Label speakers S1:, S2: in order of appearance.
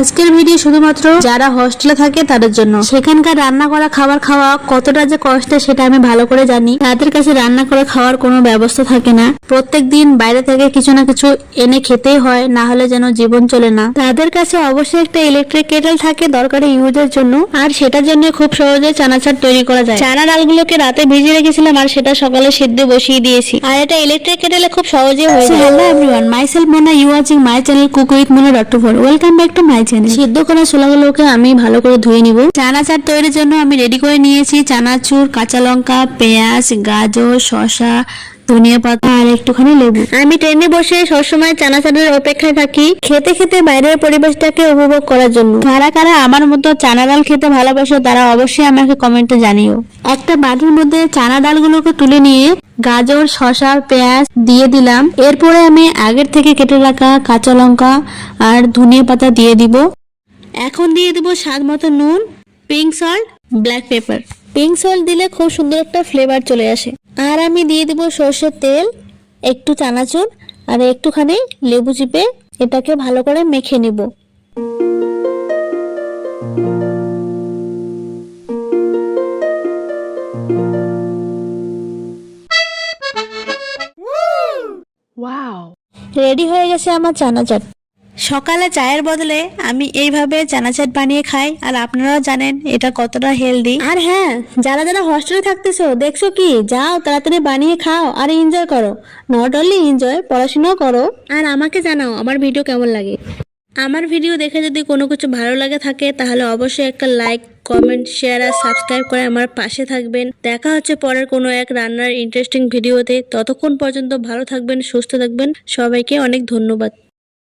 S1: আজকের ভিডিও শুধুমাত্র যারা হস্টেলে থাকে তাদের জন্য। সেখানকার রান্না করা খাবার খাওয়া কতটা যে কষ্টের সেটা আমি ভালো করে জানি। তাদের কাছে রান্না করে খাওয়ার কোনো ব্যবস্থা থাকে না, প্রত্যেক দিন বাইরে থেকে কিছু না কিছু এনে খেতেই হয়, না হলে যেন জীবন চলে না। তাদের কাছে অবশ্যই একটা ইলেকট্রিক কেটল থাকে দরকারি ইউজের জন্য, আর সেটার জন্য খুব সহজে চানাচাট তৈরি করা যায়। চানা ডালগুলোকে রাতে ভিজিয়ে রেখেছিলাম আর সেটা সকালে সিদ্ধ বসিয়ে দিয়েছি, আর এটা ইলেকট্রিক কেটলে খুব সহজে হয়ে যায়। Hello everyone, myself Mona, you watching my channel cook with Mona .4। Welcome back to my channel. সিদ্ধ করা ছোলাগুলোকে আমি ভালো করে ধুয়ে নিব। চানাচাট তৈরির জন্য আমি রেডি করে নিয়েছি চানাচুর, কাঁচা লঙ্কা, পেঁয়াজ, গাজর, শসা, ধনিয়া পাতা আর একটুখানি লেবু। আমি ট্রেনে বসে সবসময় চানাচাটের অপেক্ষায় থাকি, খেতে খেতে বাইরের পরিবেশটাকে উপভোগ করার জন্য। কারা কারা আমার মতো চানা ডাল খেতে ভালোবাসো তারা অবশ্যই আমাকে কমেন্টে জানিও। একটা বাটির মধ্যে চানা ডালগুলোকে তুলে নিয়ে গাজর, শসা, পেঁয়াজ দিয়ে দিলাম। এরপরে আমি আগের থেকে কেটে রাখা কাঁচা লঙ্কা আর ধনিয়া পাতা দিয়ে দিব। এখন দিয়ে দিব স্বাদ মতো নুন, pink salt, black pepper. Pink salt দিলে খুব সুন্দর একটা ফ্লেভার চলে আসে। আর আমি দিয়ে দিব সর্ষের তেল, একটু চানাচুর আর একটুখানি লেবু চিপে এটাকে ভালো করে মেখে নিব। রেডি হয়ে গেছে আমার চানাচাট। সকালে চায়ের বদলে আমি এইভাবে চানাচাট বানিয়ে খাই, আর আপনারাও জানেন এটা কতটা হেলদি। আর হ্যাঁ, যারা যারা হস্টেলে থাকতেছো দেখছো কি, যাও তাড়াতাড়ি বানিয়ে খাও আর এনজয় করো। নট অনলি এনজয়, পড়াশোনাও করো। আর আমাকে জানাও আমার ভিডিও কেমন লাগে। আমার ভিডিও দেখে যদি কোনো কিছু ভালো লাগে থাকে তাহলে অবশ্যই একটা লাইক, কমেন্ট, শেয়ার আর সাবস্ক্রাইব করে আমার পাশে থাকবেন। দেখা হচ্ছে পরের কোনো এক রান্নার ইন্টারেস্টিং ভিডিওতে। ততক্ষণ পর্যন্ত ভালো থাকবেন, সুস্থ থাকবেন। সবাইকে অনেক ধন্যবাদ।